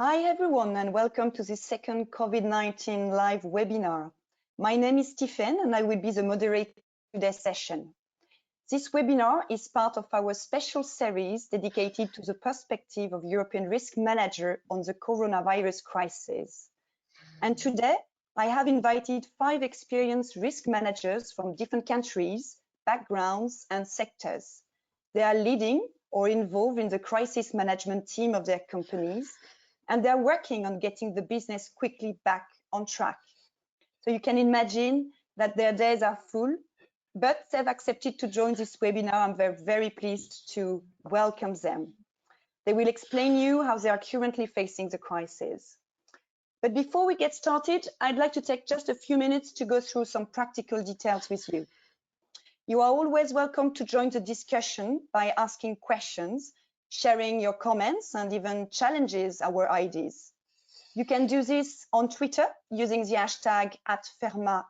Hi everyone and welcome to this second COVID-19 live webinar. My name is Stephen and I will be the moderator of today's session. This webinar is part of our special series dedicated to the perspective of European risk manager on the coronavirus crisis. And today I have invited 5 experienced risk managers from different countries, backgrounds and sectors. They are leading or involved in the crisis management team of their companies, and they're working on getting the business quickly back on track. So you can imagine that their days are full, but they've accepted to join this webinar. I'm very pleased to welcome them. They will explain you how they are currently facing the crisis. But before we get started, I'd like to take just a few minutes to go through some practical details with you. You are always welcome to join the discussion by asking questions, sharing your comments and even challenges our ideas. You can do this on Twitter using the hashtag @FERMA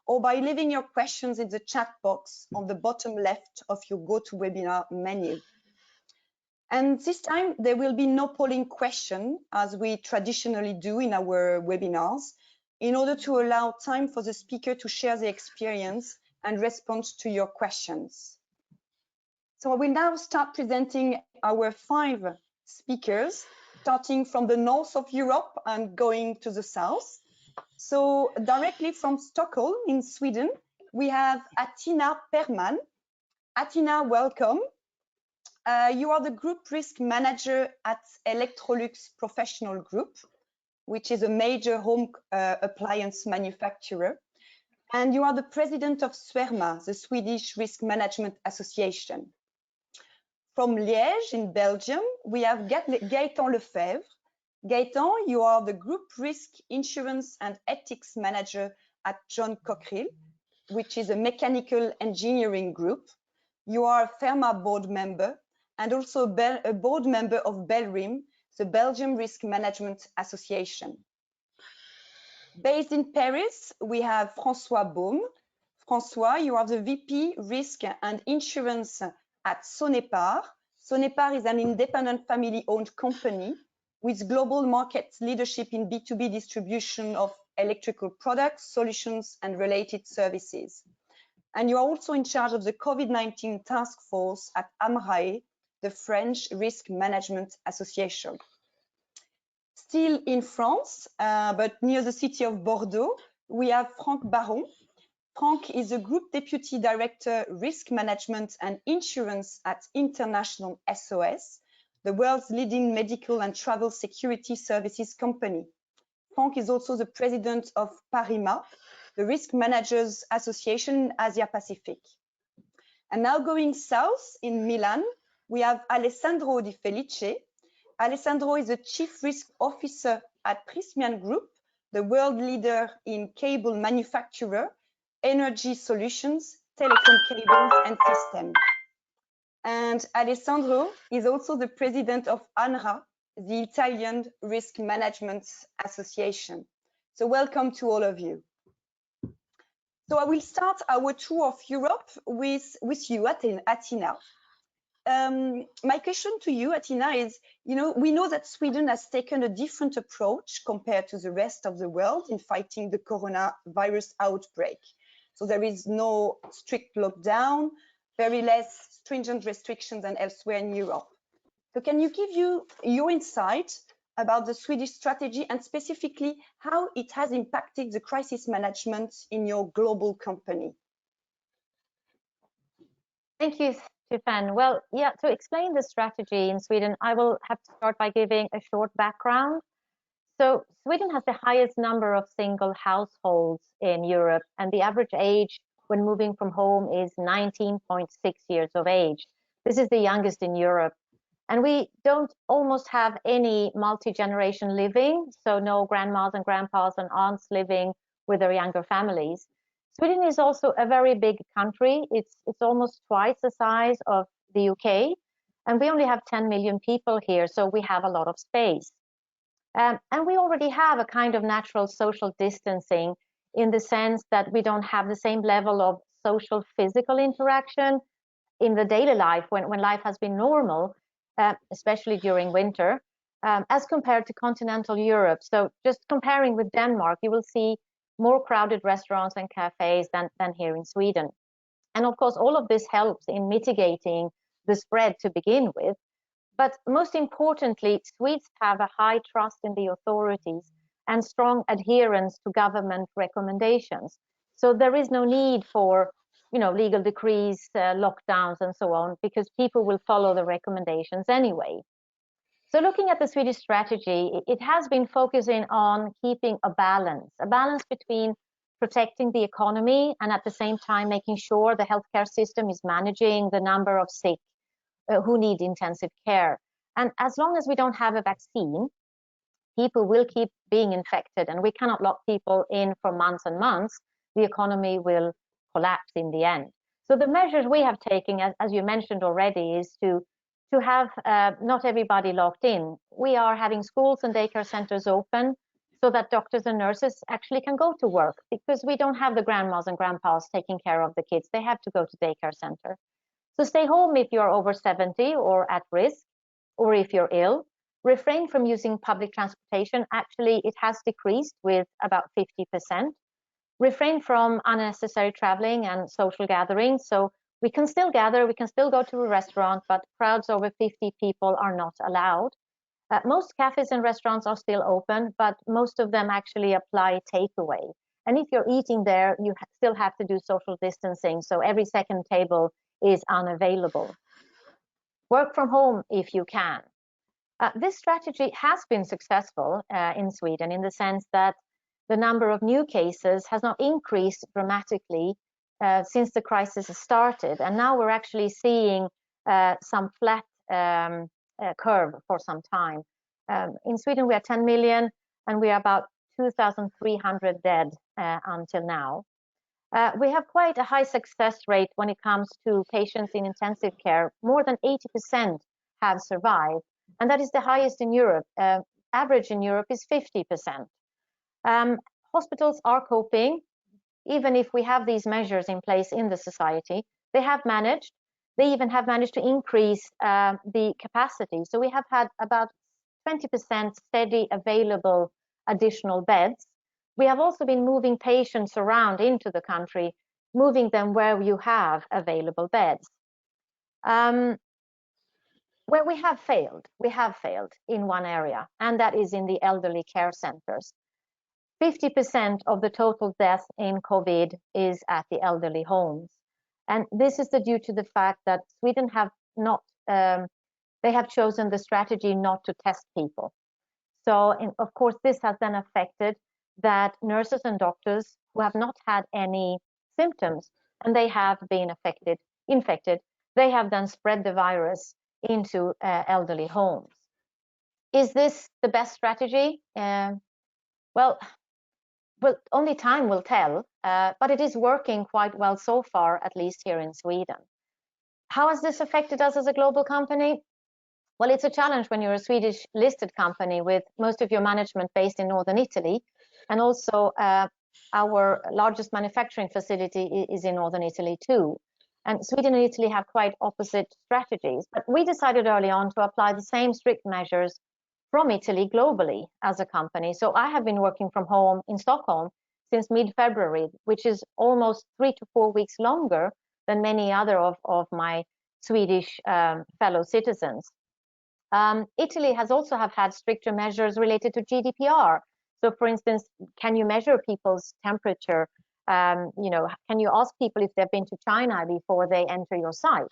or by leaving your questions in the chat box on the bottom left of your GoToWebinar menu. And this time there will be no polling question as we traditionally do in our webinars in order to allow time for the speaker to share their experience and respond to your questions. So I will now start presenting our 5 speakers, starting from the north of Europe and going to the south. So directly from Stockholm in Sweden, we have Attina Perman. Attina, welcome. You are the group risk manager at Electrolux Professional Group, which is a major home appliance manufacturer. And you are the president of FERMA, the Swedish Risk Management Association. From Liège in Belgium, we have Gaëtan Lefebvre. Gaëtan, you are the Group Risk, Insurance and Ethics Manager at John Cockerill, which is a mechanical engineering group. You are a FERMA board member and also a board member of BELRIM, the Belgium Risk Management Association. Based in Paris, we have François Baume. François, you are the VP Risk and Insurance at Sonepar. Sonepar is an independent family-owned company with global market leadership in B2B distribution of electrical products, solutions, and related services. And you are also in charge of the COVID-19 task force at AMRAE, the French Risk Management Association. Still in France, but near the city of Bordeaux, we have Franck Baron. Franck is a Group Deputy Director, Risk Management and Insurance at International SOS, the world's leading medical and travel security services company. Franck is also the President of PARIMA, the Risk Managers Association Asia Pacific. And now going south in Milan, we have Alessandro Di Felice. Alessandro is the Chief Risk Officer at Prysmian Group, the world leader in cable manufacturer, energy solutions, telecom cables and systems. And Alessandro is also the president of ANRA, the Italian Risk Management Association. So welcome to all of you. So I will start our tour of Europe with you, Attina. My question to you, Attina, is, we know that Sweden has taken a different approach compared to the rest of the world in fighting the coronavirus outbreak. So there is no strict lockdown, very less stringent restrictions than elsewhere in Europe. So can you give your insight about the Swedish strategy and specifically how it has impacted the crisis management in your global company? Thank you, Stefan. Well, yeah, to explain the strategy in Sweden, I will have to start by giving a short background. So Sweden has the highest number of single households in Europe, and the average age when moving from home is 19.6 years of age. This is the youngest in Europe. And we don't almost have any multi-generation living, so no grandmas and grandpas and aunts living with their younger families. Sweden is also a very big country. It's almost twice the size of the UK, and we only have 10 million people here, so we have a lot of space. And we already have a kind of natural social distancing in the sense that we don't have the same level of social physical interaction in the daily life when life has been normal, especially during winter. as compared to continental Europe. So just comparing with Denmark, you will see more crowded restaurants and cafes than here in Sweden. And of course, all of this helps in mitigating the spread to begin with. But most importantly, Swedes have a high trust in the authorities and strong adherence to government recommendations. So there is no need for, legal decrees, lockdowns, and so on, because people will follow the recommendations anyway. So looking at the Swedish strategy, it has been focusing on keeping a balance between protecting the economy and at the same time making sure the healthcare system is managing the number of sick who need intensive care. And as long as we don't have a vaccine, people will keep being infected, and we cannot lock people in for months and months. The economy will collapse in the end. So the measures we have taken, as you mentioned already, is to have not everybody locked in. We are having schools and daycare centers open so that doctors and nurses actually can go to work, because we don't have the grandmas and grandpas taking care of the kids. They have to go to daycare center. So stay home if you're over 70 or at risk, or if you're ill. Refrain from using public transportation. Actually, it has decreased with about 50%. Refrain from unnecessary traveling and social gatherings. So we can still gather, we can still go to a restaurant, but crowds over 50 people are not allowed. Most cafes and restaurants are still open, but most of them actually apply takeaway. And if you're eating there, you still have to do social distancing. So every second table is unavailable. Work from home if you can. This strategy has been successful in Sweden, in the sense that the number of new cases has not increased dramatically since the crisis started. And now we're actually seeing some flat curve for some time. In Sweden, we are 10 million, and we are about 2,300 dead until now. We have quite a high success rate when it comes to patients in intensive care. More than 80% have survived, and that is the highest in Europe. Average in Europe is 50%. Hospitals are coping, even if we have these measures in place in the society. They even have managed to increase the capacity. So we have had about 20% steady available additional beds. We have also been moving patients around into the country, moving them where you have available beds. Where we have failed in one area, and that is in the elderly care centers. 50% of the total death in COVID is at the elderly homes. And this is due to the fact that Sweden have not, they have chosen the strategy not to test people. So, of course, this has then affected that nurses and doctors who have not had any symptoms and they have been infected, they have then spread the virus into elderly homes. Is this the best strategy? Well, only time will tell, but it is working quite well so far, at least here in Sweden. How has this affected us as a global company? Well, it's a challenge when you're a Swedish listed company with most of your management based in northern Italy, and also our largest manufacturing facility is in northern Italy too. And Sweden and Italy have quite opposite strategies, but we decided early on to apply the same strict measures from Italy globally as a company. So I have been working from home in Stockholm since mid-February, which is almost 3 to 4 weeks longer than many other of my Swedish fellow citizens. Italy has also had stricter measures related to GDPR. So, for instance, can you measure people's temperature? Can you ask people if they've been to China before they enter your site?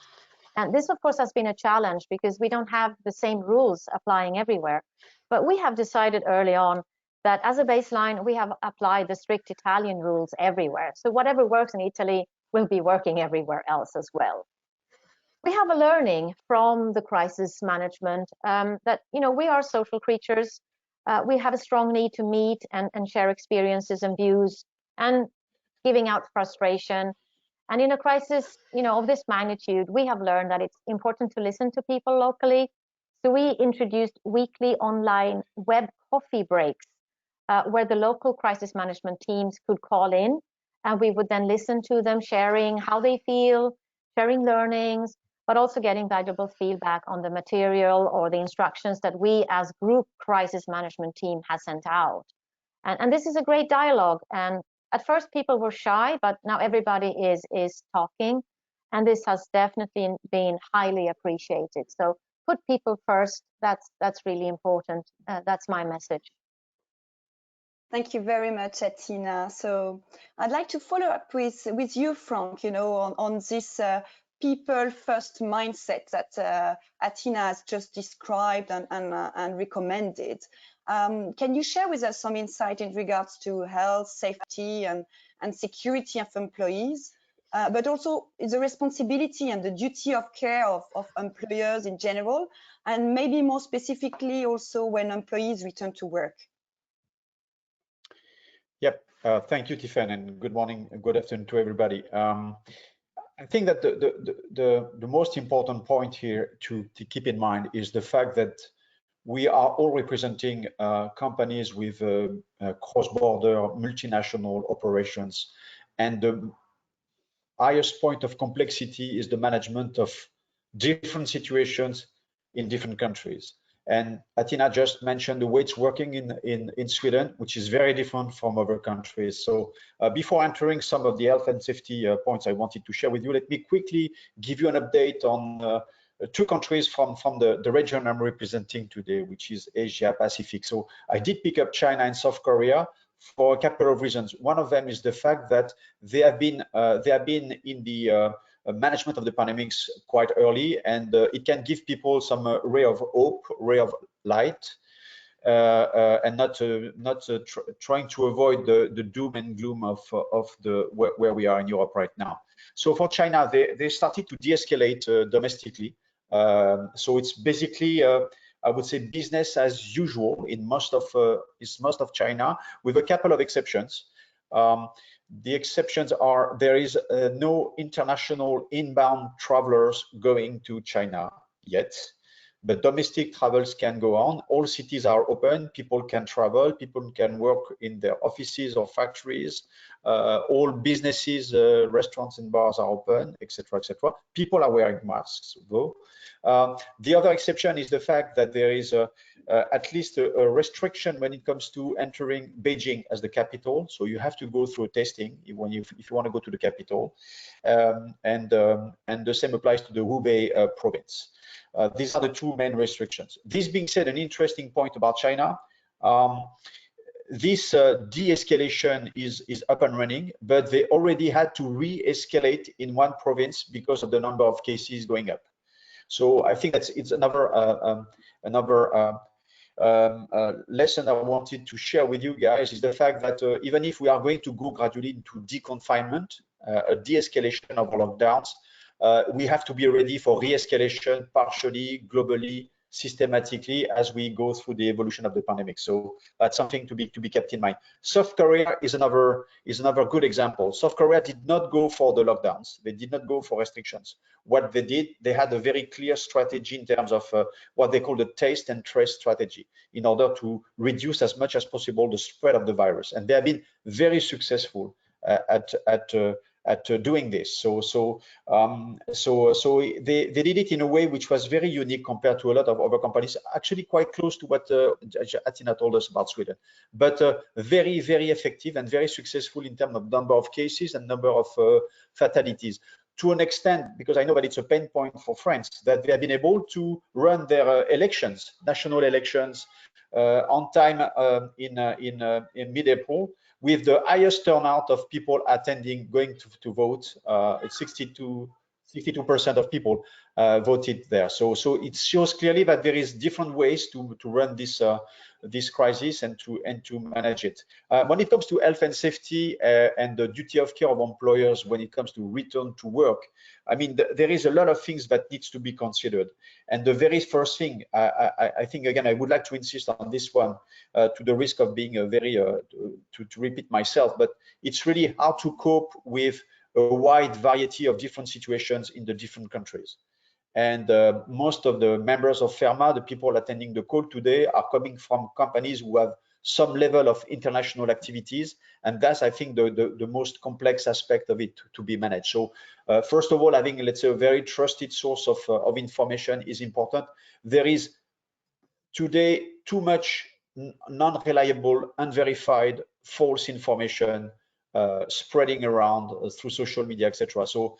And this, of course, has been a challenge because we don't have the same rules applying everywhere. But we have decided early on that as a baseline, we have applied the strict Italian rules everywhere. So whatever works in Italy will be working everywhere else as well. We have a learning from the crisis management that, we are social creatures. We have a strong need to meet and share experiences and views and giving out frustration. And in a crisis, of this magnitude, we have learned that it's important to listen to people locally. So we introduced weekly online web coffee breaks where the local crisis management teams could call in, and we would then listen to them sharing how they feel, sharing learnings, but also getting valuable feedback on the material or the instructions that we as group crisis management team has sent out. And this is a great dialogue. And at first people were shy, but now everybody is talking. And this has definitely been highly appreciated. So put people first. That's really important. That's my message. Thank you very much, Athina. So I'd like to follow up with you, Frank, on this people first mindset that Athina has just described and recommended. Can you share with us some insight in regards to health, safety, and security of employees, but also the responsibility and the duty of care of employers in general, and maybe more specifically also when employees return to work? Yep. Thank you, Tiffen, and good morning, good afternoon to everybody. I think that the most important point here to keep in mind is the fact that we are all representing companies with cross-border multinational operations, and the highest point of complexity is the management of different situations in different countries. And Athina just mentioned the way it's working in Sweden, which is very different from other countries. So before entering some of the health and safety points I wanted to share with you, let me quickly give you an update on two countries from the region I'm representing today, which is Asia Pacific. So I did pick up China and South Korea for a couple of reasons. One of them is the fact that they have been in the management of the pandemics quite early, and it can give people some ray of hope, ray of light, and not trying to avoid the doom and gloom of where we are in Europe right now. So for China, they started to de-escalate domestically. So it's basically I would say business as usual in most of China, with a couple of exceptions. The exceptions are there is no international inbound travelers going to China yet, but domestic travels can go on. All cities are open, people can travel, people can work in their offices or factories, all businesses, restaurants and bars are open, etc., etc. People are wearing masks though. The other exception is the fact that there is at least a restriction when it comes to entering Beijing as the capital. So you have to go through testing if you want to go to the capital, and the same applies to the Hubei province. These are the two main restrictions. This being said, an interesting point about China. This de-escalation is up and running, but they already had to re-escalate in one province because of the number of cases going up. So I think it's another lesson I wanted to share with you guys, is the fact that even if we are going to go gradually into deconfinement, a de-escalation of lockdowns, we have to be ready for re-escalation partially, globally, systematically as we go through the evolution of the pandemic. So that's something to be kept in mind. South Korea is another good example. South Korea did not go for the lockdowns. They did not go for restrictions. What they did, they had a very clear strategy in terms of what they call the taste and trace strategy, in order to reduce as much as possible the spread of the virus. And they have been very successful at doing this. So they did it in a way which was very unique compared to a lot of other companies, actually quite close to what Athina told us about Sweden, but very, very effective and very successful in terms of number of cases and number of fatalities. To an extent, because I know that it's a pain point for France, that they have been able to run their elections, national elections, on time in mid-April, with the highest turnout of people attending, going to vote. It's 62% of people voted there. So it shows clearly that there is different ways to run this crisis and to manage it. When it comes to health and safety and the duty of care of employers when it comes to return to work, I mean, there is a lot of things that needs to be considered. And the very first thing, I think, again, I would like to insist on this one, to the risk of being to repeat myself, but it's really how to cope with a wide variety of different situations in the different countries. And most of the members of FERMA, the people attending the call today, are coming from companies who have some level of international activities, and that's, I think, the most complex aspect of it to be managed. So first of all, having, let's say, a very trusted source of information is important. There is today too much non-reliable, unverified, false information spreading around through social media, etc. So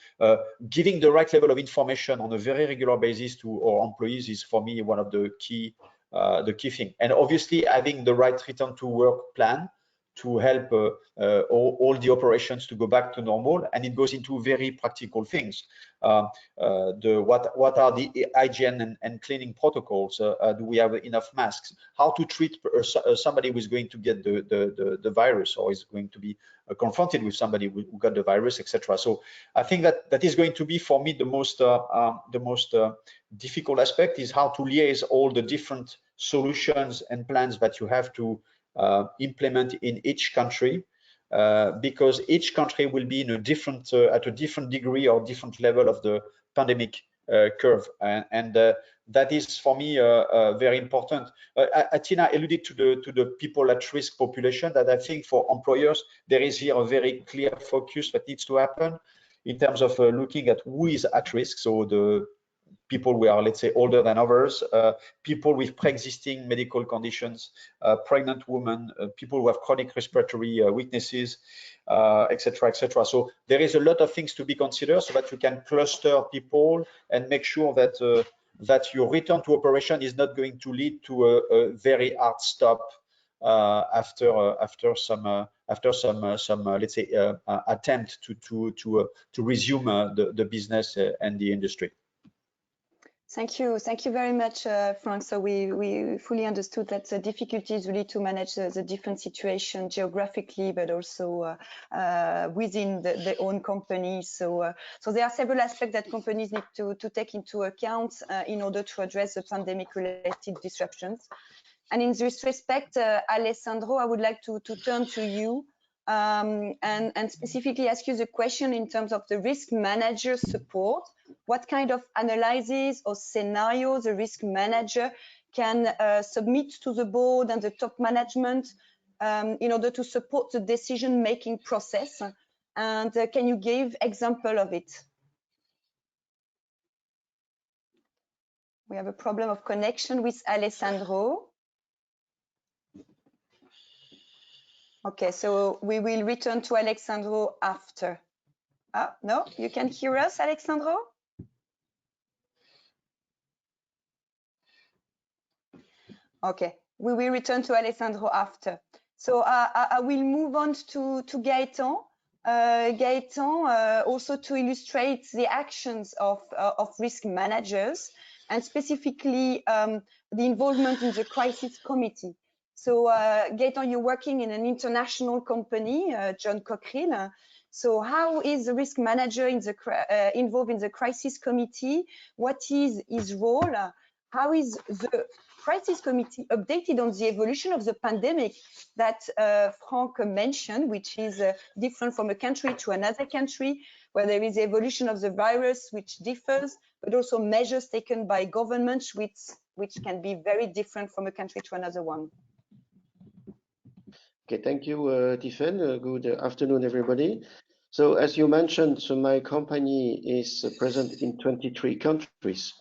giving the right level of information on a very regular basis to our employees is, for me, one of the key thing. And obviously having the right return to work plan to help all the operations to go back to normal, and it goes into very practical things. What are the hygiene and cleaning protocols? Do we have enough masks? How to treat somebody who is going to get the virus, or is going to be confronted with somebody who got the virus, etc. So I think that is going to be, for me, the most difficult aspect, is how to liaise all the different solutions and plans that you have to implement in each country, because each country will be in a different at a different degree or different level of the pandemic curve, and that is, for me, very important. Tina alluded to the people at risk population. That I think for employers there is here a very clear focus that needs to happen in terms of looking at who is at risk. So the people who are, let's say, older than others, people with pre-existing medical conditions, pregnant women, people who have chronic respiratory weaknesses, etc., etc. So there is a lot of things to be considered, so that you can cluster people and make sure that that your return to operation is not going to lead to a very hard stop after some let's say attempt to resume the business and the industry. Thank you very much, Frank. So we fully understood that the difficulty is really to manage the different situation geographically, but also within the own company. So there are several aspects that companies need to take into account in order to address the pandemic-related disruptions. And in this respect, Alessandro, I would like to turn to you and specifically ask you the question in terms of the risk manager support. What kind of analysis or scenario the risk manager can submit to the board and the top management in order to support the decision-making process? And can you give example of it? We have a problem of connection with Alessandro. Okay, so we will return to Alessandro after. No, you can hear us, Alessandro? Okay, we will return to Alessandro after. So I will move on to Gaëtan. Gaëtan, also to illustrate the actions of risk managers, and specifically the involvement in the crisis committee. So Gaëtan, you're working in an international company, John Cochrane. So how is the risk manager involved in the crisis committee? What is his role? How is the crisis committee updated on the evolution of the pandemic that Frank mentioned, which is different from a country to another country, where there is evolution of the virus which differs, but also measures taken by governments which can be very different from a country to another one? Okay, thank you, Tiffen. Good afternoon, everybody. So as you mentioned, so my company is present in 23 countries.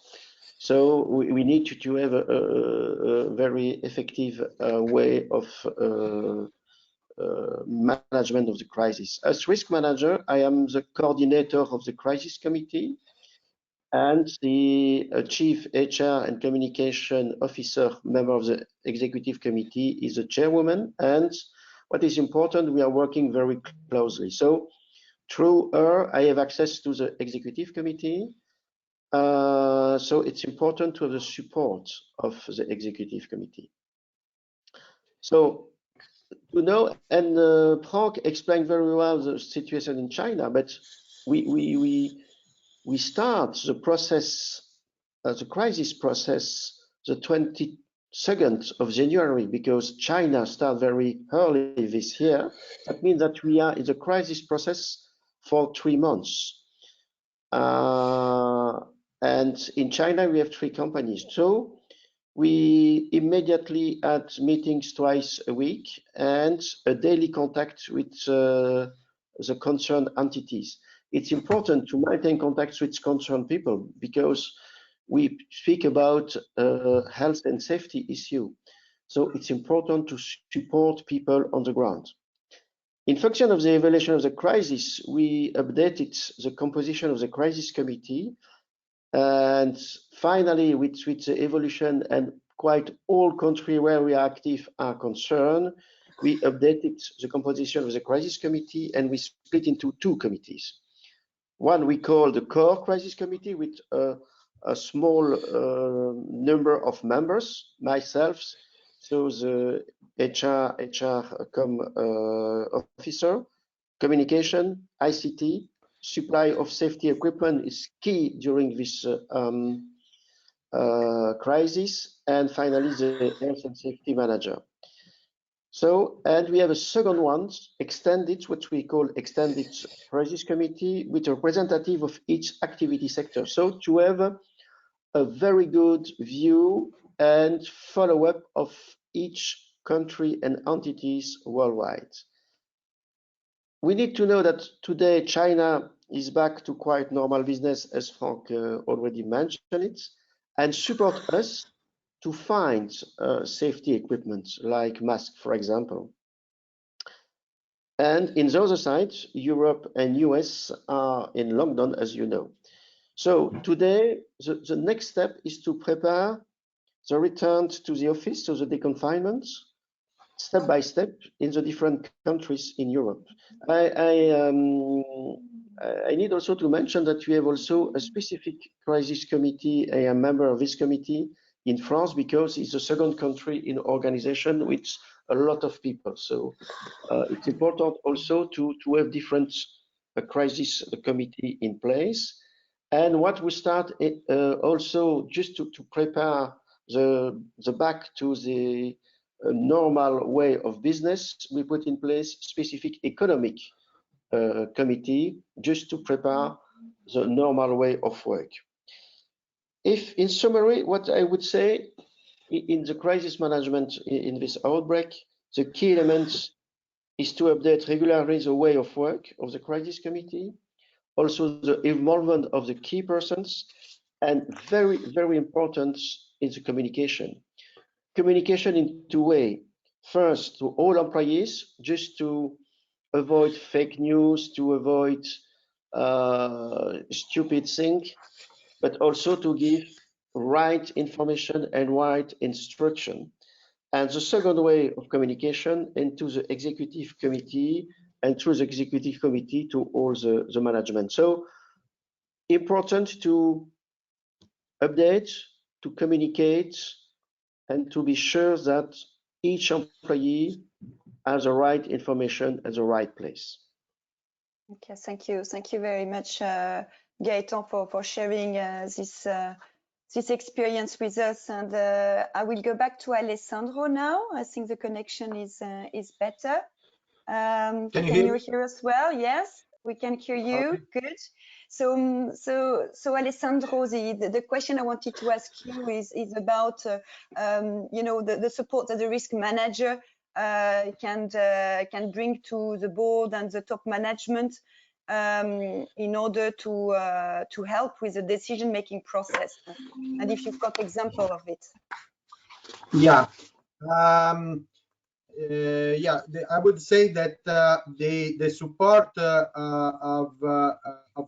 So we need to have a very effective way of management of the crisis. As risk manager, I am the coordinator of the crisis committee, and the chief HR and communication officer member of the executive committee is the chairwoman. And what is important, we are working very closely. So through her, I have access to the executive committee. So it's important to have the support of the executive committee. So you know, and Frank explained very well the situation in China, but we start the process, the crisis process, the 22nd of January, because China started very early this year. That means that we are in the crisis process for 3 months. And in China, we have 3 companies. So We immediately had meetings twice a week and a daily contact with the concerned entities. It's important to maintain contacts with concerned people because we speak about health and safety issue. So it's important to support people on the ground. In function of the evaluation of the crisis, we updated the composition of the crisis committee. And finally, with the evolution and quite all countries where we are active are concerned, we updated the composition of the crisis committee and we split into two committees. One we call the core crisis committee with a small number of members, myself, so the HR officer, communication, ICT, supply of safety equipment is key during this crisis, and finally the health and safety manager. So, and we have a second one, extended, what we call extended crisis committee, with a representative of each activity sector. So to have a very good view and follow-up of each country and entities worldwide. We need to know that today China is back to quite normal business, as Frank already mentioned it, and support us to find safety equipment like masks, for example. And in the other side, Europe and US are in lockdown, as you know. So today, the next step is to prepare the return to the office, so the deconfinement, step by step in the different countries in Europe. I need also to mention that we have also a specific crisis committee. I am a member of this committee in France because it's the second country in organization with a lot of people. So it's important also to have different crisis committee in place. And what we start also just to prepare the back to the normal way of business, we put in place specific economic committee just to prepare the normal way of work. If in summary, what I would say in the crisis management in this outbreak, the key elements is to update regularly the way of work of the crisis committee, also the involvement of the key persons, and very, very important is the communication. Communication in two ways. First, to all employees, just to avoid fake news, to avoid stupid things, but also to give right information and right instruction. And the second way of communication into the executive committee and through the executive committee to all the management. So important to update, to communicate, and to be sure that each employee has the right information at the right place. Okay, thank you. Thank you very much, Gaëtan, for sharing this experience with us. And I will go back to Alessandro now. I think the connection is better. Can you hear us well? Yes, we can hear you. Okay. Good. So Alessandro, the question I wanted to ask you is about you know, the support that the risk manager can bring to the board and the top management in order to help with the decision-making process, and if you've got example of it. Yeah. Yeah, I would say that the support of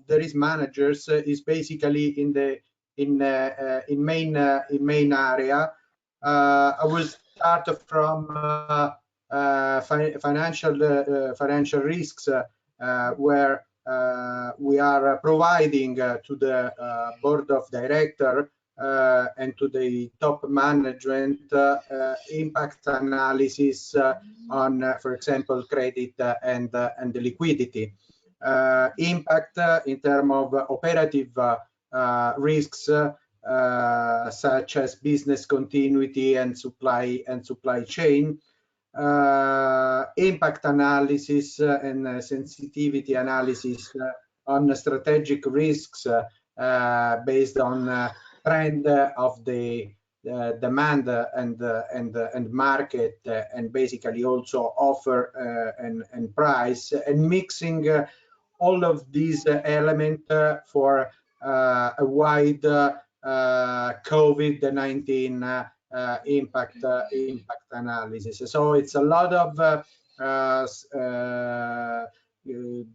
the risk managers is basically in main area. I will start from financial risks, where we are providing to the board of director and to the top management impact analysis on, for example, credit and the liquidity. Impact in terms of operative risks, such as business continuity and supply chain. Impact analysis and sensitivity analysis on strategic risks based on trend of the demand and market and basically also offer and price, and mixing all of these elements for a wide COVID-19 impact analysis. So it's a lot of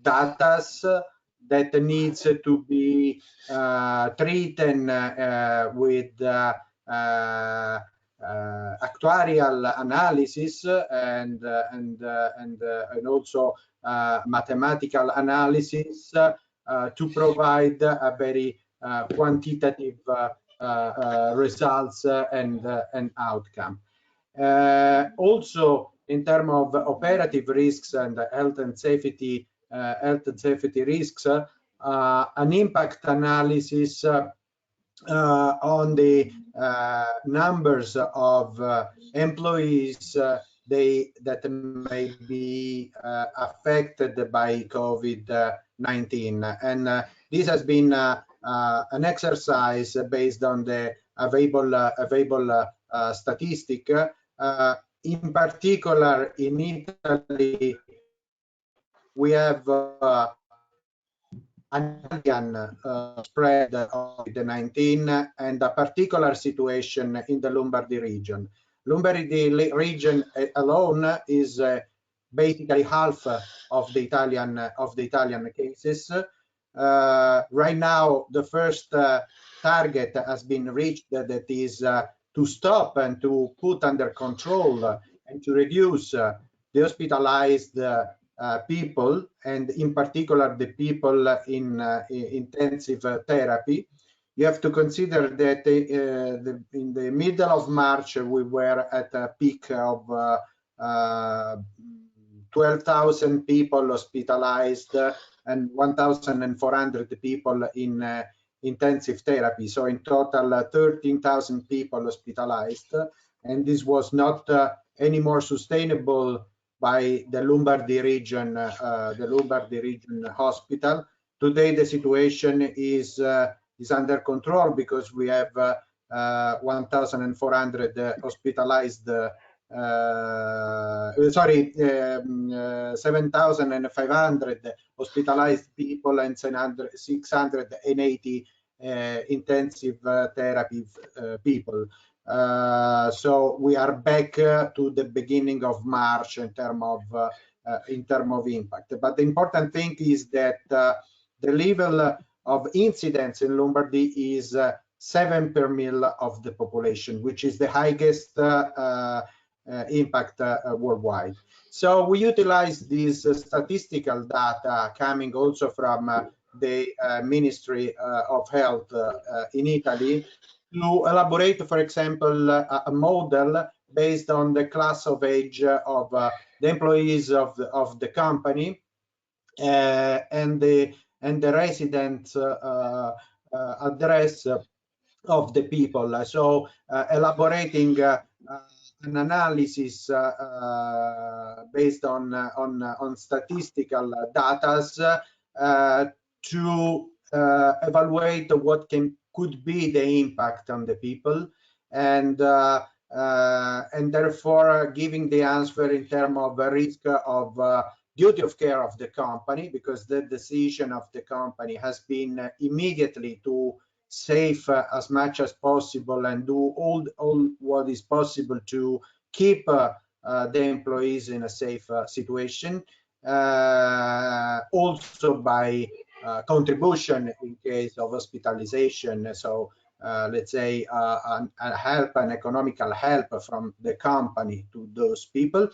data that needs to be treated with actuarial analysis and also mathematical analysis to provide a very quantitative results and outcome. Also, in terms of operative risks and health and safety risks, an impact analysis on the numbers of employees that may be affected by COVID-19, and this has been an exercise based on the available statistic. In particular, in Italy, we have an Italian spread of COVID-19 and a particular situation in the Lombardy region. Lombardy region alone is basically half of the Italian cases. Right now, the first target has been reached, that is to stop and to put under control and to reduce the hospitalized people, and in particular the people in intensive therapy. You have to consider that in the middle of March we were at a peak of 12,000 people hospitalized and 1,400 people in intensive therapy. So in total 13,000 people hospitalized, and this was not any more sustainable by the Lombardy region hospital. Today the situation is under control because we have 1,400 hospitalized, 7,500 hospitalized people and 680 intensive therapy people. So we are back to the beginning of March in terms of impact. But the important thing is that the level of incidence in Lombardy is 7 per mil of the population, which is the highest impact worldwide. So we utilize this statistical data coming also from the Ministry of Health in Italy to elaborate, for example, a model based on the class of age of the employees of the company and the resident address of the people. So elaborating an analysis based on statistical data to evaluate what could be the impact on the people, and therefore giving the answer in terms of risk of duty of care of the company, because the decision of the company has been immediately to save as much as possible and do all what is possible to keep the employees in a safe situation, also by contribution in case of hospitalization. So let's say an economical help from the company to those people.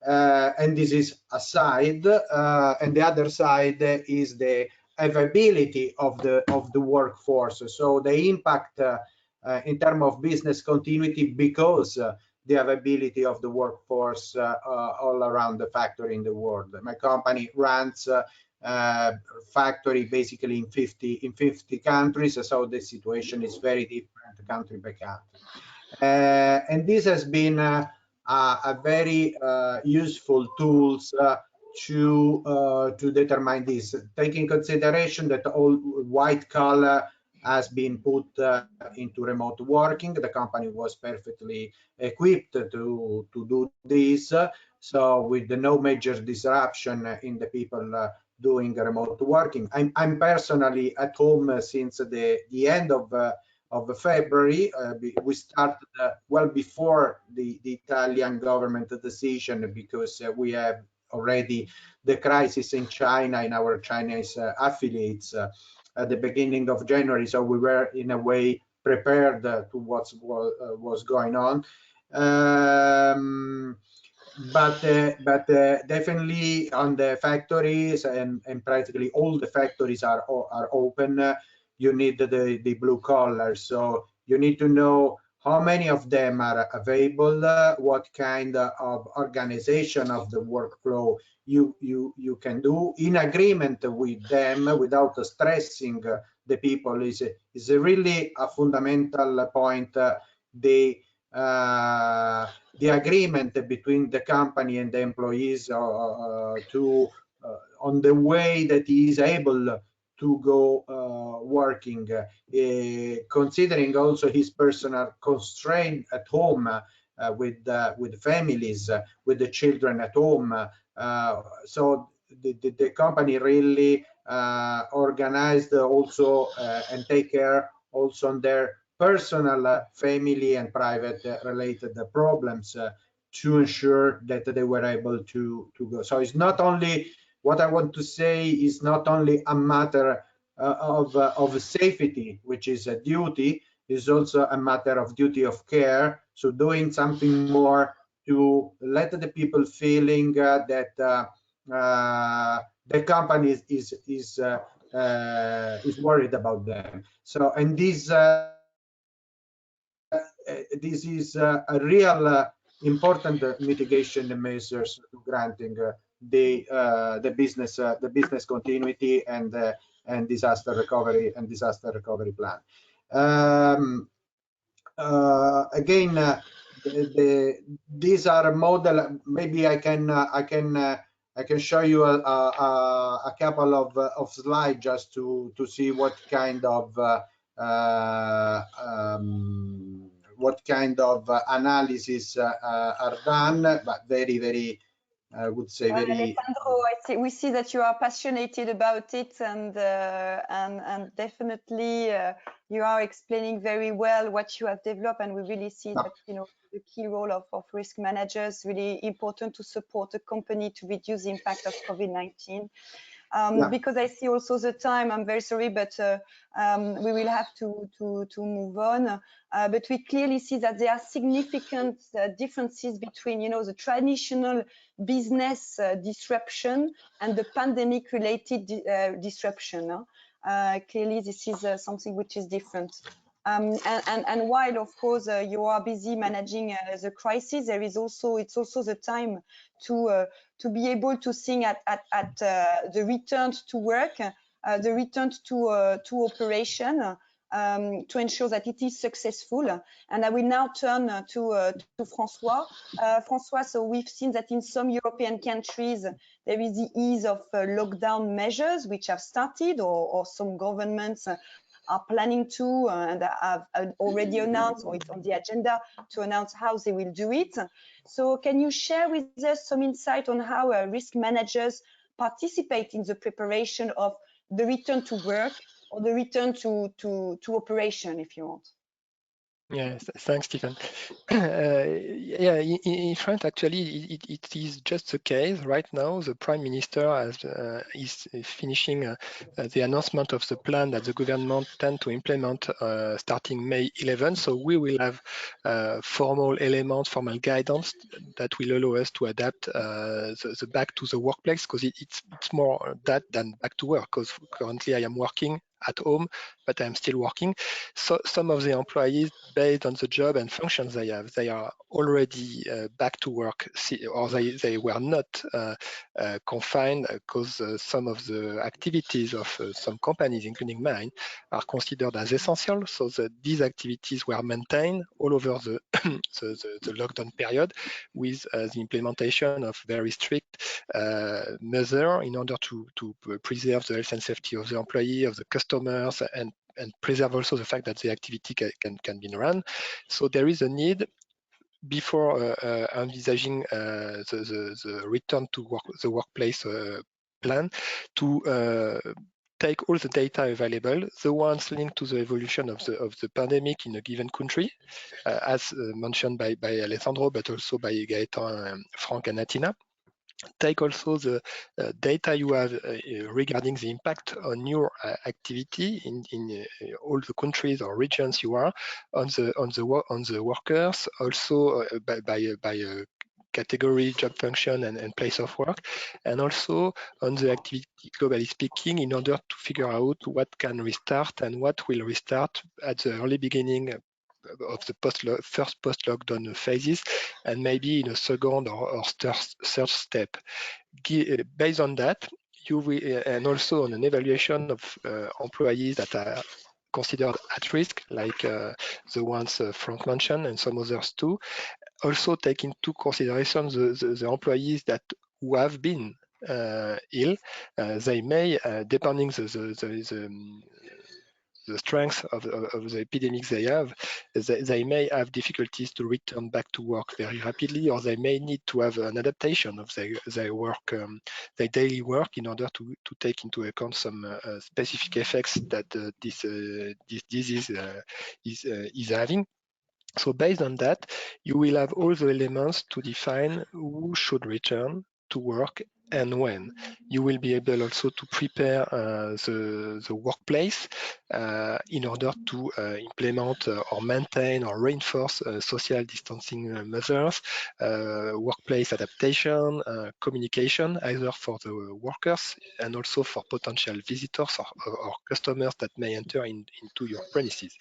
And this is a side, and the other side is the availability of the workforce. So the impact in terms of business continuity, because the availability of the workforce all around the factory in the world. My company runs factory basically in 50 countries, so the situation is very different country by country. And this has been a very useful tools to determine this, taking consideration that all white collar has been put into remote working. The company was perfectly equipped to do this, so with no major disruption in the people doing remote working. I'm personally at home since the end of February. We started well before the Italian government decision, because we have already the crisis in China, in our Chinese affiliates, at the beginning of January. So we were in a way prepared to what was going on. But definitely on the factories, and practically all the factories are open. You need the blue collar, so you need to know how many of them are available, what kind of organization of the workflow you can do in agreement with them without stressing the people is really a fundamental point. The agreement between the company and the employees on the way that he is able to go working, considering also his personal constraint at home, with families, with the children at home. So the company really organized also and take care also on their personal, family, and private related problems to ensure that they were able to go. So it's not only, what I want to say is not only a matter of safety, which is a duty, is also a matter of duty of care. So doing something more to let the people feeling that the company is worried about them. So, and this is a real important mitigation measures to granting the business continuity and disaster recovery plan. Again, these are model. Maybe I can show you a couple of slides just to see what kind of analysis are done, but very, I would say, very. Alessandro, we see that you are passionate about it, and definitely you are explaining very well what you have developed, and we really see that, you know, the key role of risk managers, really important to support the company to reduce the impact of COVID-19. Because I see also the time, I'm very sorry, but we will have to move on. But we clearly see that there are significant differences between, you know, the traditional business disruption and the pandemic-related disruption. Clearly, this is something which is different. And while, of course, you are busy managing the crisis, there is also, it's also the time to be able to think at the return to work, the return to operation, to ensure that it is successful. And I will now turn to François. François, so we've seen that in some European countries, there is the ease of lockdown measures which have started, or some governments are planning to, and have already announced, or it's on the agenda to announce how they will do it. So can you share with us some insight on how risk managers participate in the preparation of the return to work, or the return to operation, if you want? Yes, thanks, Stephen. Yeah, in France, actually, it is just the case right now. The Prime Minister is finishing the announcement of the plan that the government tend to implement starting May 11. So we will have formal elements, formal guidance that will allow us to adapt the back to the workplace, because it's more that than back to work, because currently I am working at home, but I'm still working. So some of the employees, based on the job and functions they have, they are already back to work, or they were not confined, because some of the activities of some companies, including mine, are considered as essential. So these activities were maintained all over the lockdown period, with the implementation of very strict measures in order to preserve the health and safety of the employee, of the customers, and and preserve also the fact that the activity can be run. So there is a need before envisaging the return to the workplace plan to take all the data available, the ones linked to the evolution of the pandemic in a given country, as mentioned by Alessandro, but also by Gaëtan, Frank, and Atina. Take also the data you have regarding the impact on your activity in all the countries or regions you are on the workers, also by category, job function, and place of work, and also on the activity, globally speaking, in order to figure out what can restart and what will restart at the early beginning of the first post-lockdown phases, and maybe in a second or third step. Based on that, you will, and also on an evaluation of employees that are considered at risk, like the ones Frank mentioned and some others too. Also take into consideration the employees who have been ill. They may, depending the strength of the epidemics they have, they may have difficulties to return back to work very rapidly, or they may need to have an adaptation of their work, their daily work, in order to take into account some specific effects that this disease is having. So based on that, you will have all the elements to define who should return to work and when. You will be able also to prepare the workplace in order to implement or maintain or reinforce social distancing measures, workplace adaptation, communication, either for the workers and also for potential visitors or customers that may enter into your premises.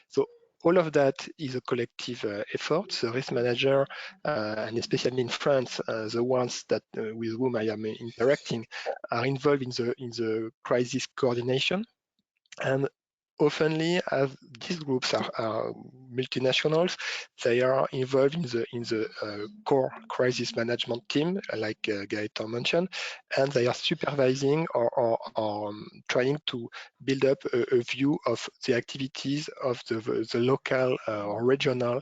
So all of that is a collective effort. The risk manager, and especially in France, the ones that with whom I am interacting, are involved in the crisis coordination. And oftenly, as these groups are multinationals, they are involved in the core crisis management team, like Gaëtan mentioned, and they are supervising or trying to build up a view of the activities of the local or regional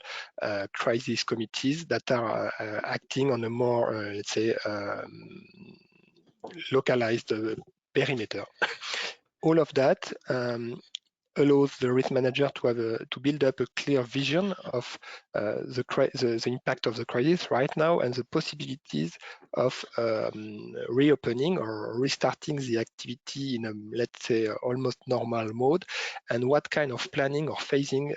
crisis committees that are acting on a more, let's say, localized perimeter. All of that allows the risk manager to build up a clear vision of the impact of the crisis right now and the possibilities of reopening or restarting the activity in a, let's say, almost normal mode, and what kind of planning or phasing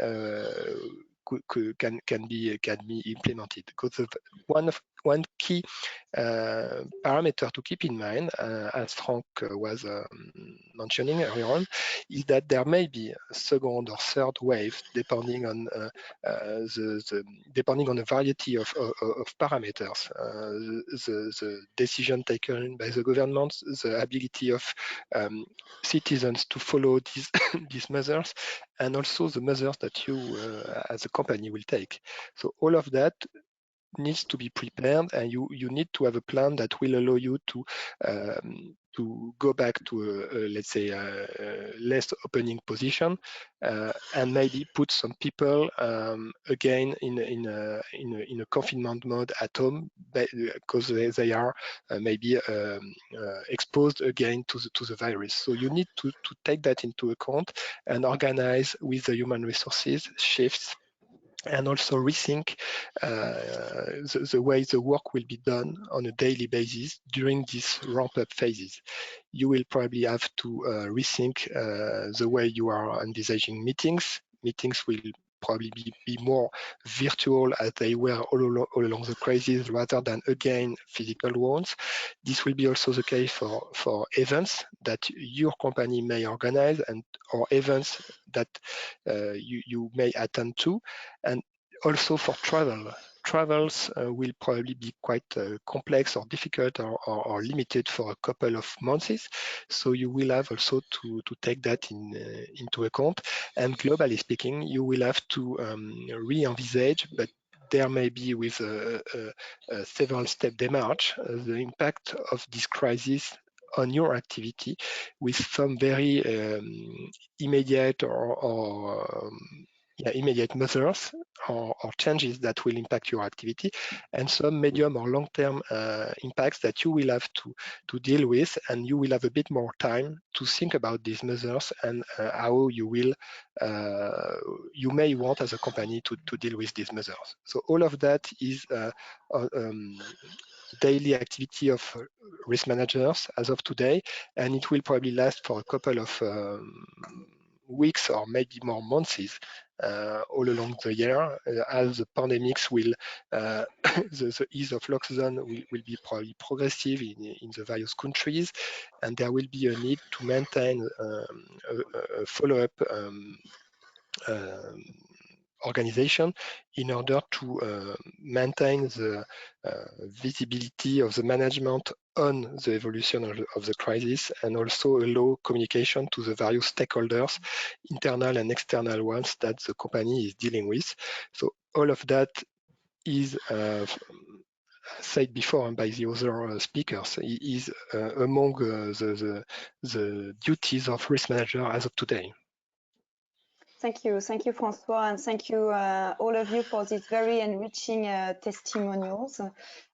can be implemented. Because one key parameter to keep in mind, as Frank was mentioning earlier on, is that there may be a second or third wave depending on a variety of parameters. The decision taken by the government, the ability of citizens to follow these measures, and also the measures that you as a company will take. So all of that needs to be prepared, and you need to have a plan that will allow you to go back to let's say less opening position, and maybe put some people again in a confinement mode at home because they are maybe exposed again to the virus. So you need to take that into account and organize with the human resources shifts, and also rethink the way the work will be done on a daily basis during these ramp-up phases. You will probably have to rethink the way you are envisaging meetings. Meetings will probably be more virtual as they were all along the crisis, rather than, again, physical ones. This will be also the case for events that your company may organize, or events that you may attend to, and also for travel. Travels will probably be quite complex or difficult or limited for a couple of months. So you will have also to take that into account. And globally speaking, you will have to re-envisage, but there may be with a several step démarche, the impact of this crisis on your activity with some very immediate or immediate measures or changes that will impact your activity, and some medium or long-term impacts that you will have to deal with, and you will have a bit more time to think about these measures and how you will you may want as a company to deal with these measures. So all of that is daily activity of risk managers as of today, and it will probably last for a couple of weeks or maybe more months all along the year, as the pandemics will, the ease of lockdown will be probably progressive in the various countries, and there will be a need to maintain a follow-up organization in order to maintain the visibility of the management on the evolution of the crisis, and also allow communication to the various stakeholders, internal and external ones, that the company is dealing with. So all of that is said before by the other speakers, is among the duties of risk manager as of today. Thank you, François, and thank you all of you for these very enriching testimonials.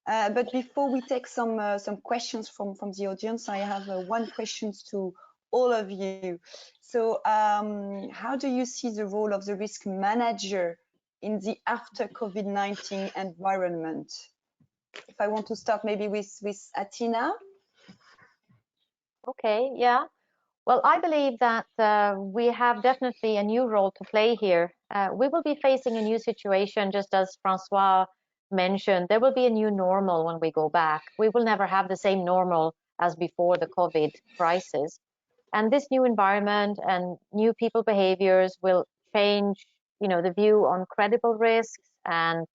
But before we take some questions from the audience, I have one question to all of you. So, how do you see the role of the risk manager in the after COVID-19 environment? If I want to start maybe with Athina. Okay, yeah. Well, I believe that we have definitely a new role to play here. We will be facing a new situation, just as François mentioned. There will be a new normal when we go back. We will never have the same normal as before the COVID crisis. And this new environment and new people behaviors will change, the view on credible risks and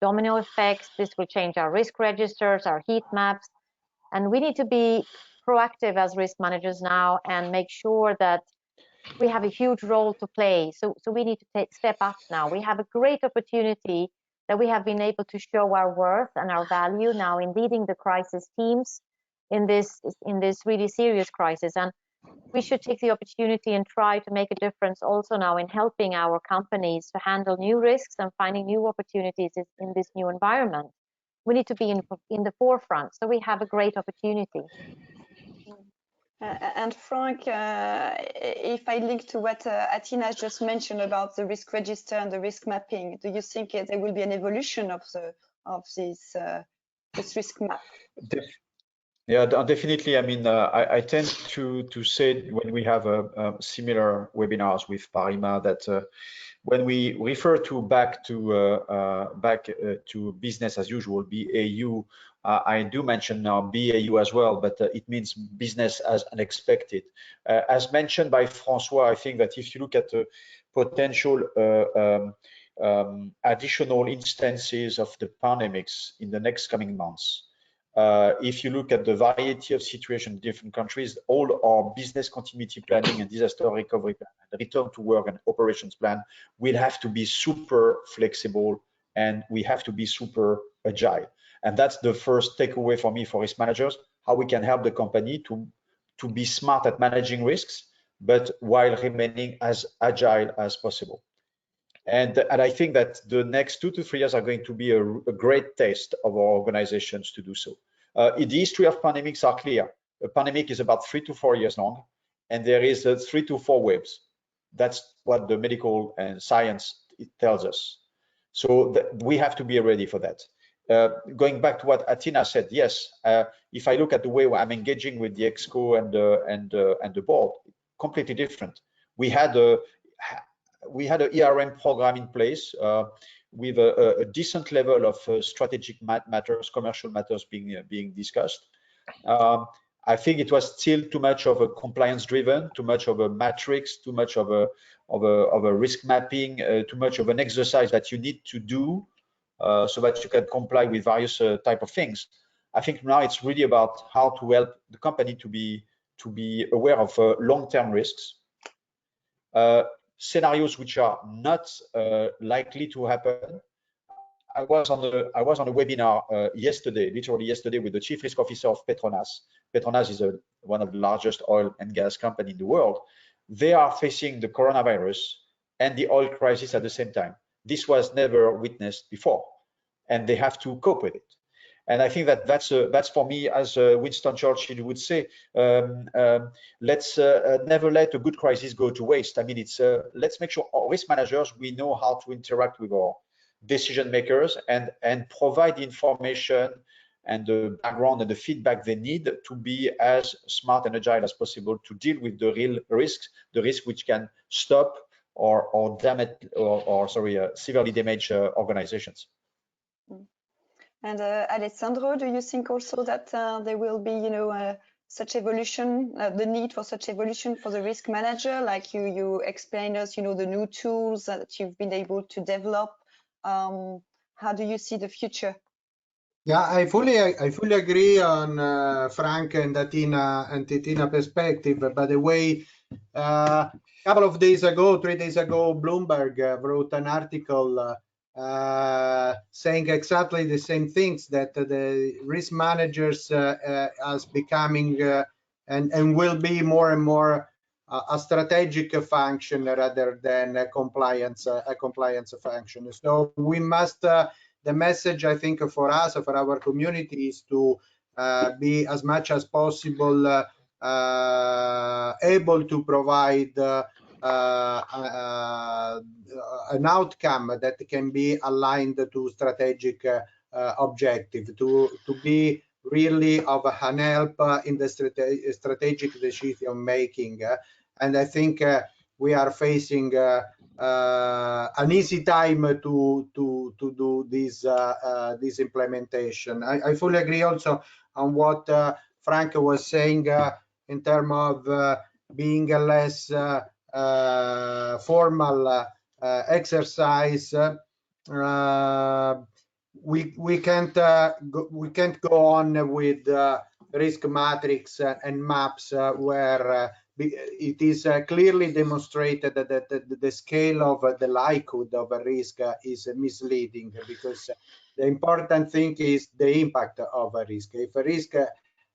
domino effects. This will change our risk registers, our heat maps, and we need to be proactive as risk managers now and make sure that we have a huge role to play. So we need to step up now. We have a great opportunity that we have been able to show our worth and our value now in leading the crisis teams in this really serious crisis. And we should take the opportunity and try to make a difference also now in helping our companies to handle new risks and finding new opportunities in this new environment. We need to be in the forefront, so we have a great opportunity. And Frank, if I link to what Athina just mentioned about the risk register and the risk mapping, do you think there will be an evolution of this risk map? Yeah, definitely. I mean, I tend to say when we have similar webinars with FERMA that when we refer to back to business as usual, BAU, I do mention now BAU as well, but it means business as unexpected. As mentioned by François, I think that if you look at the potential additional instances of the pandemics in the next coming months, if you look at the variety of situations in different countries, all our business continuity planning and disaster recovery plan, and return to work and operations plan will have to be super flexible, and we have to be super agile. And that's the first takeaway for me for risk managers, how we can help the company to be smart at managing risks, but while remaining as agile as possible. And I think that the next 2 to 3 years are going to be a great test of our organizations to do so. The history of pandemics are clear. A pandemic is about 3 to 4 years long, and there is 3 to 4 waves. That's what the medical and science tells us. So we have to be ready for that. Going back to what Athina said, yes, if I look at the way I'm engaging with the ExCo and the board, completely different. We had an ERM program in place with a decent level of strategic matters, commercial matters being discussed. I think it was still too much of a compliance-driven, too much of a matrix, too much of a risk mapping, too much of an exercise that you need to do so that you can comply with various type of things. I think now it's really about how to help the company to be aware of long-term risks. Scenarios which are not likely to happen. I was on a webinar yesterday, literally yesterday, with the chief risk officer of Petronas. Petronas is one of the largest oil and gas companies in the world. They are facing the coronavirus and the oil crisis at the same time. This was never witnessed before, and they have to cope with it. And I think that that's for me, as Winston Churchill would say, let's never let a good crisis go to waste. I mean, it's let's make sure our risk managers, we know how to interact with our decision makers and provide the information and the background and the feedback they need to be as smart and agile as possible to deal with the real risks, the risk which can stop or damage or severely damage organizations. And Alessandro, do you think also that there will be, such evolution, the need for such evolution for the risk manager, like you explained us, the new tools that you've been able to develop? How do you see the future? Yeah, I fully agree on Frank and Titina perspective. By the way, a couple of days ago, 3 days ago, Bloomberg wrote an article saying exactly the same things, that the risk managers as becoming and will be more and more a strategic function rather than a compliance function. So we must. The message, I think, for us, for our community, is to be as much as possible able to provide an outcome that can be aligned to strategic objective, to be really of an help in the strategic decision making. And I think we are facing an easy time to do this implementation. I fully agree also on what Frank was saying in terms of being a less formal exercise. We can't go on with risk matrix and maps where it is clearly demonstrated that the scale of the likelihood of a risk is misleading, because the important thing is the impact of a risk. If a risk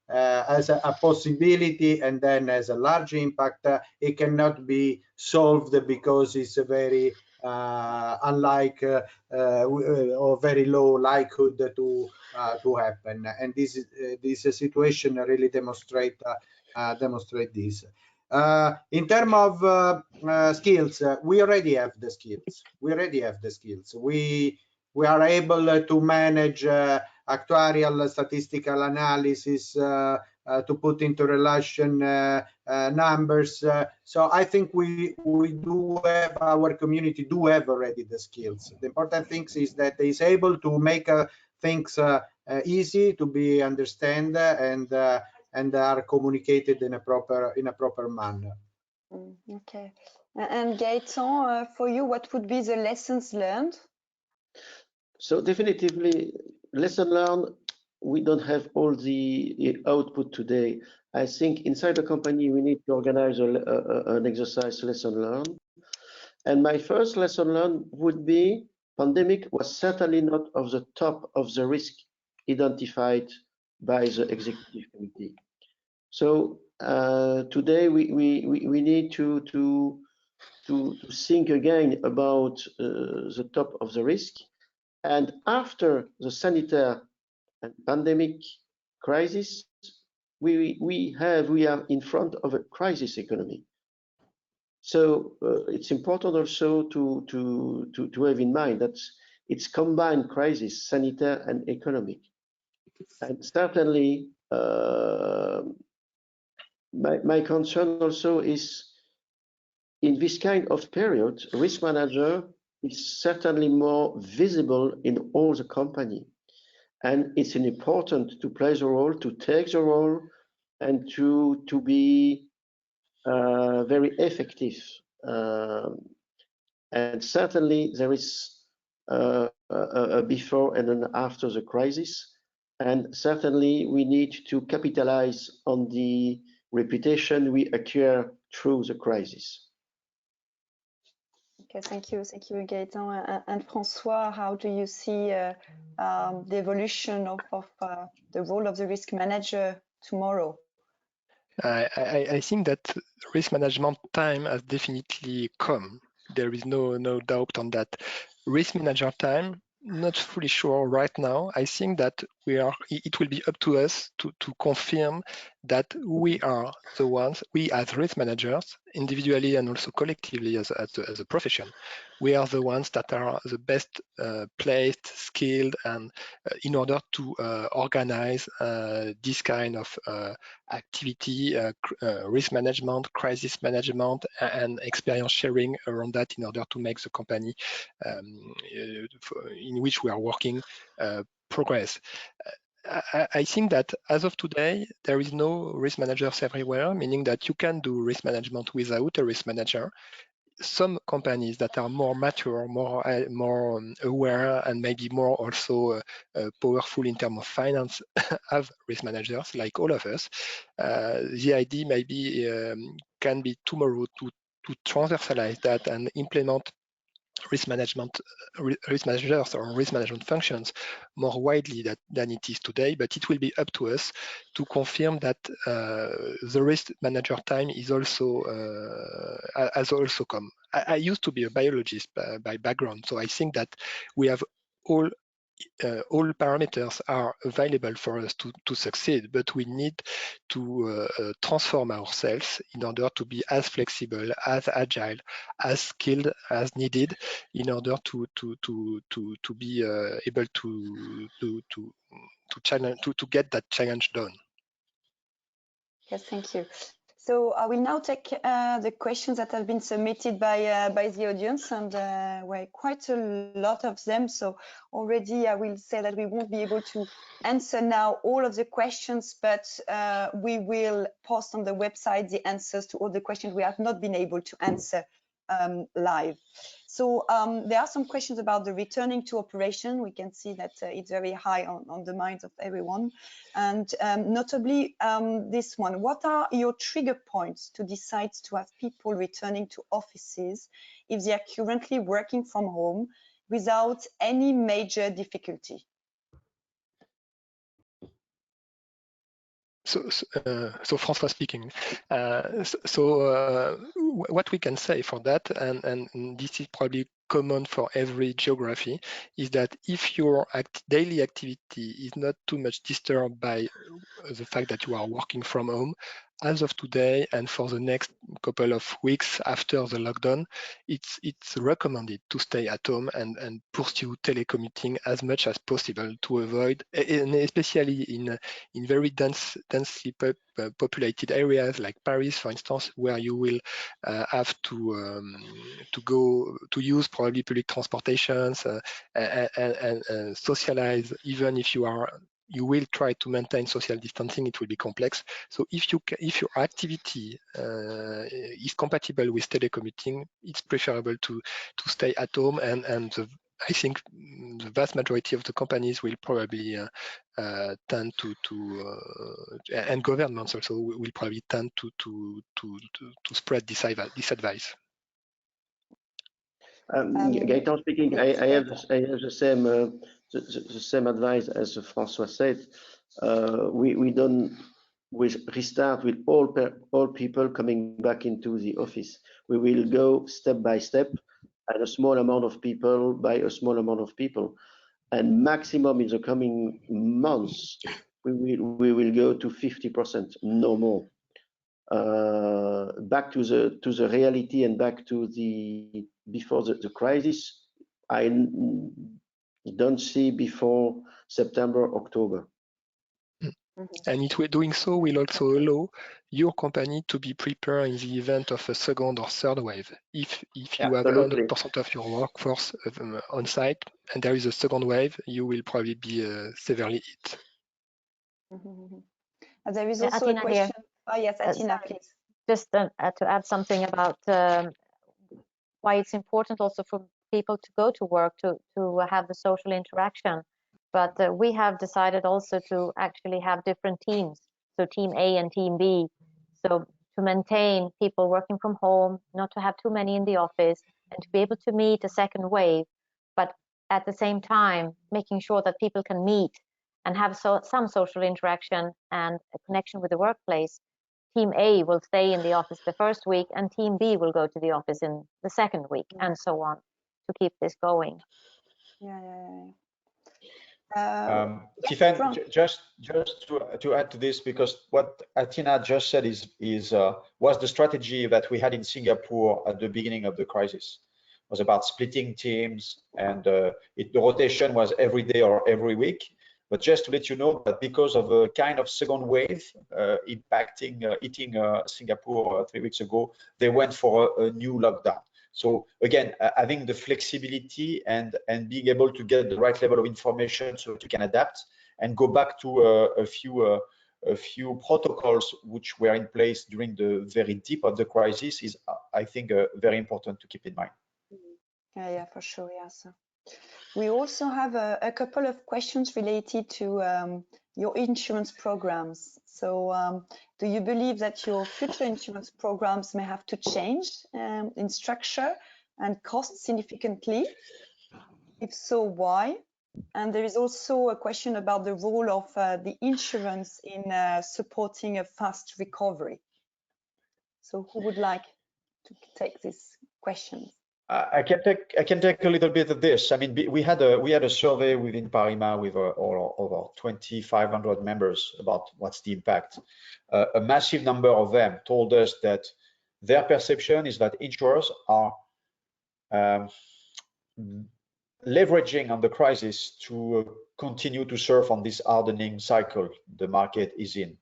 has a possibility and then has a large impact, it cannot be solved because it's a very unlike or very low likelihood to happen. And this situation really demonstrate this. In terms of skills, we already have the skills. We are able to manage actuarial statistical analysis, to put into relation numbers. So I think we do have, our community do have already the skills. The important thing is that it's able to make things easy to be understand and are communicated in a proper manner. Okay. And Gaëtan, for you, what would be the lessons learned? So definitively, lesson learned, we don't have all the output today. I think inside the company, we need to organize an exercise lesson learned. And my first lesson learned would be pandemic was certainly not of the top of the risk identified by the executive committee. So today we need to think again about the top of the risk. And after the sanitary and pandemic crisis, we are in front of a crisis economy. So it's important also to have in mind that it's combined crisis, sanitary and economic. And certainly, my concern also is in this kind of period, risk manager is certainly more visible in all the company. And it's important to play the role, to take the role, and to be very effective. And certainly there is a before and an after the crisis. And certainly we need to capitalize on the reputation we acquire through the crisis. Okay, thank you, Gaëtan. And François, how do you see the evolution of the role of the risk manager tomorrow? I think that risk management time has definitely come. There is no doubt on that. Risk manager time, not fully sure right now. I think that it will be up to us to confirm that we are the ones, we as risk managers, individually and also collectively as a profession, we are the ones that are the best placed, skilled, and in order to organize this kind of activity, risk management, crisis management, and experience sharing around that in order to make the company in which we are working progress. I think that as of today, there is no risk managers everywhere, meaning that you can do risk management without a risk manager. Some companies that are more mature, more aware, and maybe more also powerful in terms of finance have risk managers, like all of us. The idea maybe can be tomorrow to transversalize that and implement risk managers or risk management functions more widely than it is today, but it will be up to us to confirm that the risk manager time is also has also come. I used to be a biologist by background, so I think that we have all parameters are available for us to succeed, but we need to transform ourselves in order to be as flexible, as agile, as skilled as needed, in order to be able to get that challenge done. Yes, thank you. So I will now take the questions that have been submitted by the audience, and were quite a lot of them. So already I will say that we won't be able to answer now all of the questions, but we will post on the website the answers to all the questions we have not been able to answer live. So there are some questions about the returning to operation. We can see that it's very high on the minds of everyone. And notably this one, what are your trigger points to decide to have people returning to offices if they are currently working from home without any major difficulty? So François speaking. What we can say for that, and this is probably common for every geography, is that if your daily activity is not too much disturbed by the fact that you are working from home, as of today and for the next couple of weeks after the lockdown, it's recommended to stay at home and pursue telecommuting as much as possible to avoid, and especially in very densely populated areas like Paris, for instance, where you will have to go to use probably public transportations and socialize. Even if you will try to maintain social distancing, it will be complex. So if your activity is compatible with telecommuting, it's preferable to stay at home, and I think the vast majority of the companies will probably tend to and governments also will probably tend to spread this advice. Gaëtan speaking. I have the same advice as François said. We restart with all people coming back into the office. We will go step by step, and a small amount of people by a small amount of people, and maximum in the coming months we will go to 50%, no more. Back to the reality and back to the before the crisis, I don't see before September, October. And doing so will also allow your company to be prepared in the event of a second or third wave. If you have 100% of your workforce on site and there is a second wave, you will probably be severely hit. There is also a question. Oh yes, Atina, please. Just to add something about why it's important also for people to go to work to have the social interaction. But we have decided also to actually have different teams, so team A and team B. So to maintain people working from home, not to have too many in the office, and to be able to meet a second wave, but at the same time making sure that people can meet and have some social interaction and a connection with the workplace, Team A will stay in the office the first week and Team B will go to the office in the second week, and so on, to keep this going. Tiffen, just to add to this, because what Atina just said was the strategy that we had in Singapore at the beginning of the crisis. It was about splitting teams, and the rotation was every day or every week. But just to let you know that because of a kind of second wave hitting Singapore 3 weeks ago, they went for a new lockdown. So again, having the flexibility and being able to get the right level of information so that you can adapt and go back to a few protocols which were in place during the very deep of the crisis is, I think, very important to keep in mind. Yeah, for sure. Yes. We also have a couple of questions related to your insurance programs. So do you believe that your future insurance programs may have to change in structure and cost significantly? If so, why? And there is also a question about the role of the insurance in supporting a fast recovery. So who would like to take this question? I can take a little bit of this. I mean, we had a survey within FERMA with over 2,500 members about what's the impact. A massive number of them told us that their perception is that insurers are leveraging on the crisis to continue to surf on this hardening cycle the market is in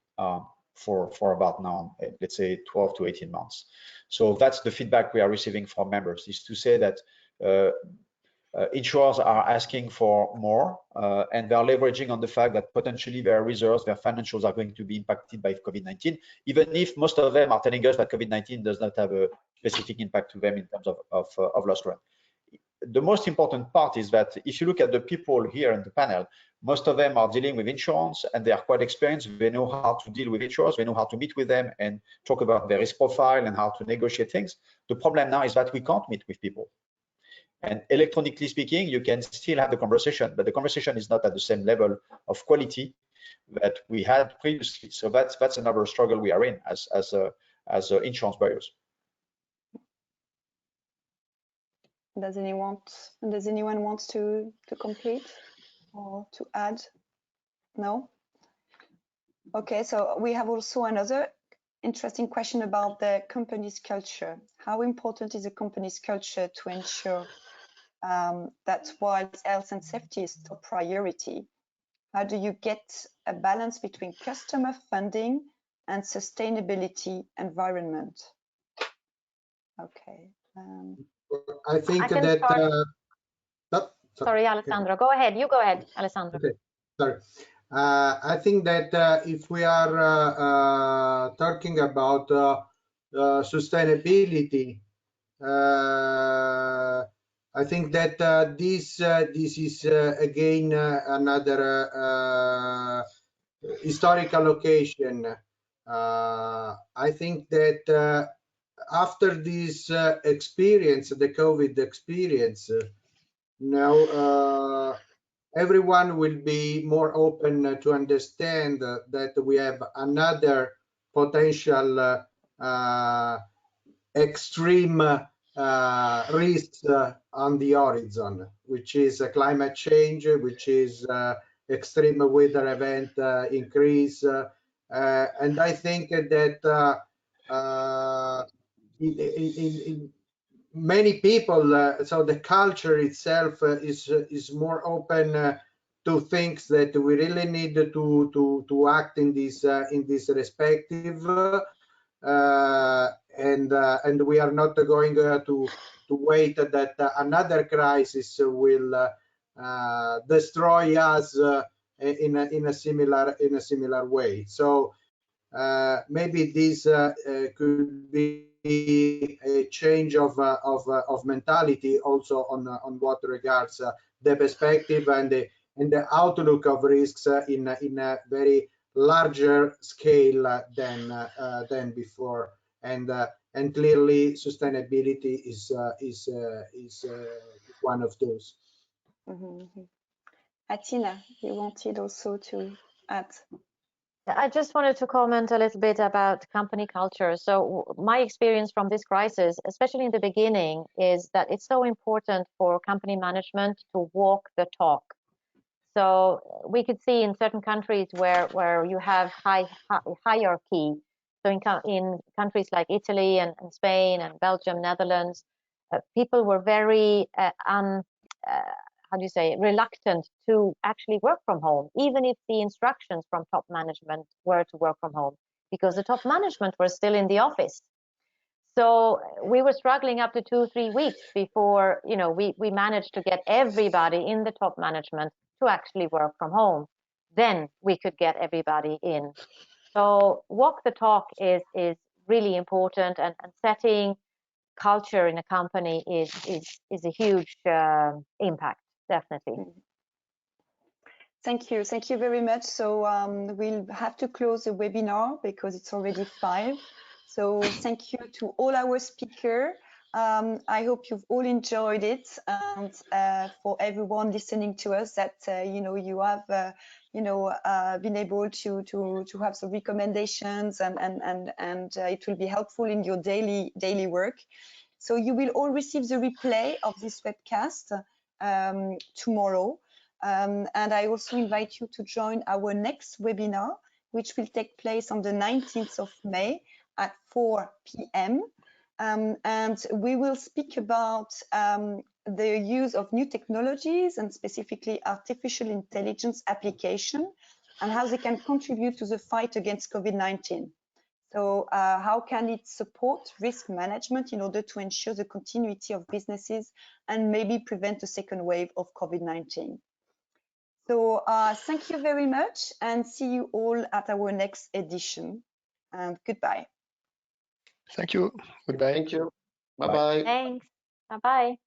for about now, let's say 12 to 18 months. So that's the feedback we are receiving from members, is to say that insurers are asking for more and they're leveraging on the fact that potentially their reserves, their financials are going to be impacted by COVID-19, even if most of them are telling us that COVID-19 does not have a specific impact to them in terms of loss run. The most important part is that if you look at the people here in the panel, most of them are dealing with insurance and they are quite experienced. They know how to deal with insurers. They know how to meet with them and talk about their risk profile and how to negotiate things. The problem now is that we can't meet with people. And electronically speaking, you can still have the conversation, but the conversation is not at the same level of quality that we had previously. So that's another struggle we are in as insurance buyers. Does anyone want to complete or to add? No? Okay, so we have also another interesting question about the company's culture. How important is a company's culture to ensure that while health and safety is top priority, how do you get a balance between customer funding and sustainability environment? Okay. I think that sorry, Alessandro, go ahead. You go ahead, Alessandro. Okay, sorry. I think that if we are talking about sustainability, I think that this is again another historical occasion. I think that after this experience, the COVID experience, now everyone will be more open to understand that we have another potential extreme risks on the horizon, which is climate change, which is extreme weather event increase. And I think that in many people, so the culture itself is more open to things that we really need to act in this respective, and we are not going to wait that another crisis will destroy us in a similar way. So maybe this could be a change of mentality also on what regards the perspective and the outlook of risks in a very larger scale than before. And and clearly sustainability is one of those. Mm-hmm. Attila, you wanted also to add? I just wanted to comment a little bit about company culture. So my experience from this crisis, especially in the beginning, is that it's so important for company management to walk the talk. So we could see in certain countries where you have hierarchy. So in countries like Italy and Spain and Belgium, Netherlands, people were very reluctant to actually work from home, even if the instructions from top management were to work from home, because the top management were still in the office. So we were struggling up to 2-3 weeks before, we managed to get everybody in the top management to actually work from home. Then we could get everybody in. So walk the talk is really important, and setting culture in a company is a huge impact, definitely. Thank you very much. So we'll have to close the webinar because it's already 5. So thank you to all our speakers. I hope you've all enjoyed it, and for everyone listening to us, that you have been able to have some recommendations, and it will be helpful in your daily work. So you will all receive the replay of this webcast tomorrow. And I also invite you to join our next webinar, which will take place on the 19th of May at 4 p.m. And we will speak about the use of new technologies, and specifically artificial intelligence application, and how they can contribute to the fight against COVID-19. So how can it support risk management in order to ensure the continuity of businesses and maybe prevent a second wave of COVID-19? So thank you very much, and see you all at our next edition. And goodbye. Thank you. Goodbye. Thank you. Bye-bye. Thanks. Bye-bye.